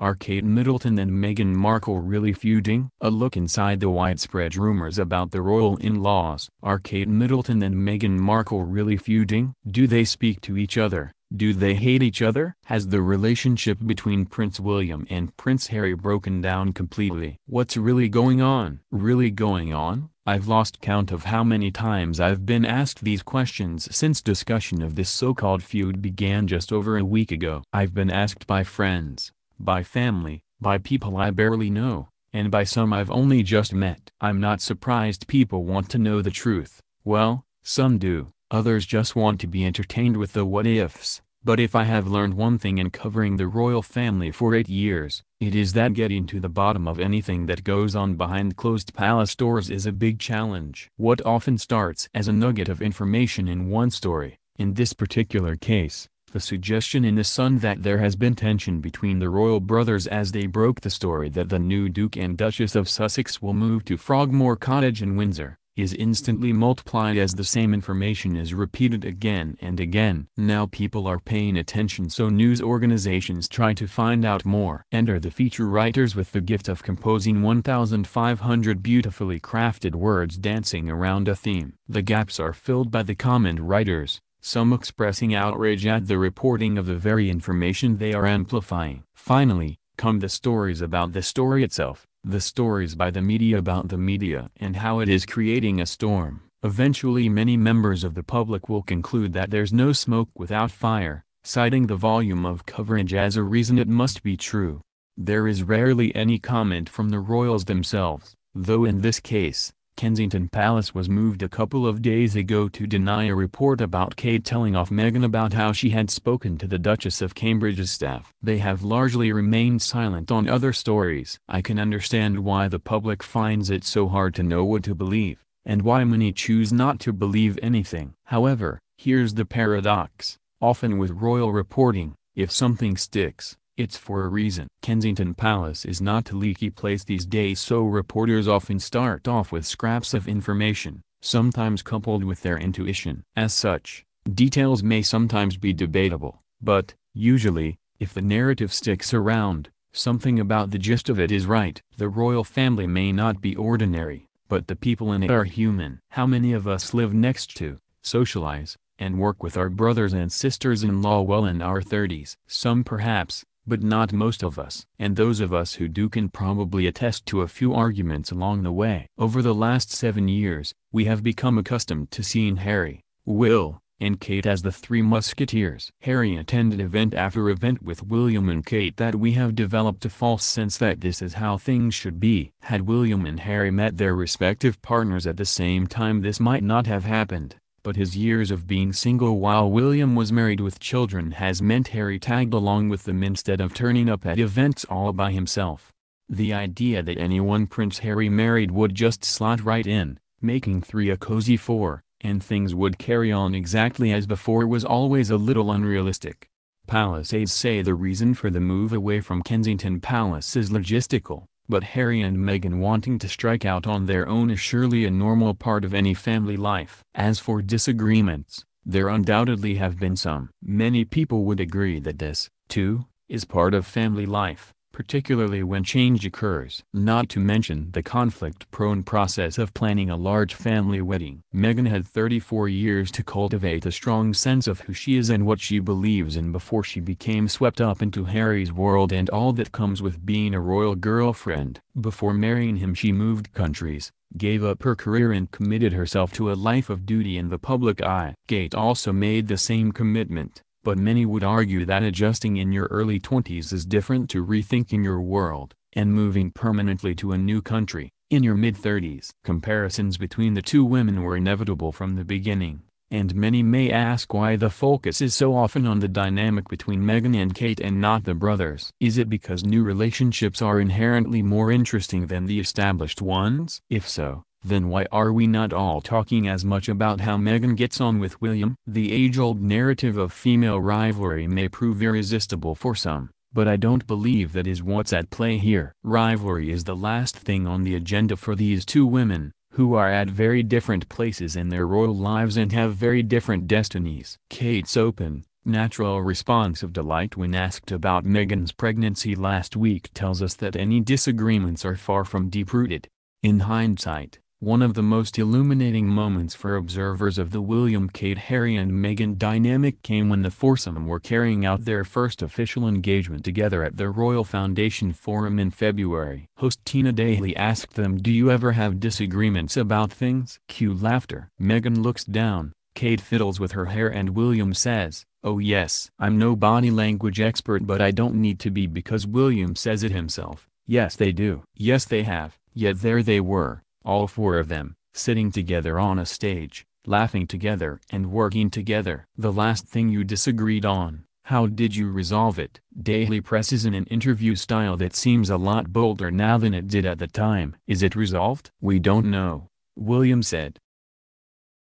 Are Kate Middleton and Meghan Markle really feuding? A look inside the widespread rumors about the royal in-laws. Are Kate Middleton and Meghan Markle really feuding? Do they speak to each other? Do they hate each other? Has the relationship between Prince William and Prince Harry broken down completely? What's really going on? Really going on? I've lost count of how many times I've been asked these questions since discussion of this so-called feud began just over a week ago. I've been asked by friends, by family, by people I barely know, and by some I've only just met. I'm not surprised people want to know the truth. Well, some do, others just want to be entertained with the what-ifs. But if I have learned one thing in covering the royal family for 8 years, it is that getting to the bottom of anything that goes on behind closed palace doors is a big challenge. What often starts as a nugget of information in one story, in this particular case, the suggestion in The Sun that there has been tension between the royal brothers as they broke the story that the new Duke and Duchess of Sussex will move to Frogmore Cottage in Windsor, is instantly multiplied as the same information is repeated again and again. Now people are paying attention, so news organizations try to find out more. Enter the feature writers with the gift of composing 1,500 beautifully crafted words dancing around a theme. The gaps are filled by the comment writers, some expressing outrage at the reporting of the very information they are amplifying. Finally, come the stories about the story itself, the stories by the media about the media and how it is creating a storm. Eventually many members of the public will conclude that there's no smoke without fire, citing the volume of coverage as a reason it must be true. There is rarely any comment from the royals themselves, though in this case, Kensington Palace was moved a couple of days ago to deny a report about Kate telling off Meghan about how she had spoken to the Duchess of Cambridge's staff. They have largely remained silent on other stories. I can understand why the public finds it so hard to know what to believe, and why many choose not to believe anything. However, here's the paradox. Often with royal reporting, if something sticks, it's for a reason. Kensington Palace is not a leaky place these days, so reporters often start off with scraps of information, sometimes coupled with their intuition. As such, details may sometimes be debatable, but, usually, if the narrative sticks around, something about the gist of it is right. The royal family may not be ordinary, but the people in it are human. How many of us live next to, socialize, and work with our brothers and sisters-in-law well in our 30s? Some perhaps, but not most of us. And those of us who do can probably attest to a few arguments along the way. Over the last 7 years, we have become accustomed to seeing Harry, Will, and Kate as the Three Musketeers. Harry attended event after event with William and Kate that we have developed a false sense that this is how things should be. Had William and Harry met their respective partners at the same time, this might not have happened. But his years of being single while William was married with children has meant Harry tagged along with them instead of turning up at events all by himself. The idea that anyone Prince Harry married would just slot right in, making 3 a cozy 4, and things would carry on exactly as before was always a little unrealistic. Palace aides say the reason for the move away from Kensington Palace is logistical. But Harry and Meghan wanting to strike out on their own is surely a normal part of any family life. As for disagreements, there undoubtedly have been some. Many people would agree that this, too, is part of family life, particularly when change occurs. Not to mention the conflict-prone process of planning a large family wedding. Meghan had 34 years to cultivate a strong sense of who she is and what she believes in before she became swept up into Harry's world and all that comes with being a royal girlfriend. Before marrying him she moved countries, gave up her career and committed herself to a life of duty in the public eye. Kate also made the same commitment. But many would argue that adjusting in your early 20s is different to rethinking your world, and moving permanently to a new country, in your mid-30s. Comparisons between the two women were inevitable from the beginning, and many may ask why the focus is so often on the dynamic between Meghan and Kate and not the brothers. Is it because new relationships are inherently more interesting than the established ones? If so, then why are we not all talking as much about how Meghan gets on with William? The age-old narrative of female rivalry may prove irresistible for some, but I don't believe that is what's at play here. Rivalry is the last thing on the agenda for these two women, who are at very different places in their royal lives and have very different destinies. Kate's open, Natural response of delight when asked about Meghan's pregnancy last week tells us that any disagreements are far from deep-rooted. In hindsight, one of the most illuminating moments for observers of the William, Kate, Harry and Meghan dynamic came when the foursome were carrying out their first official engagement together at the Royal Foundation Forum in February. Host Tina Daly asked them, "Do you ever have disagreements about things?" Cue laughter. Meghan looks down, Kate fiddles with her hair and William says, "Oh yes. I'm no body language expert but I don't need to be because William says it himself." Yes they do. Yes they have. Yet there they were, all four of them, sitting together on a stage, laughing together and working together. "The last thing you disagreed on, how did you resolve it?" Daly presses in an interview style that seems a lot bolder now than it did at the time. "Is it resolved?" "We don't know," William said.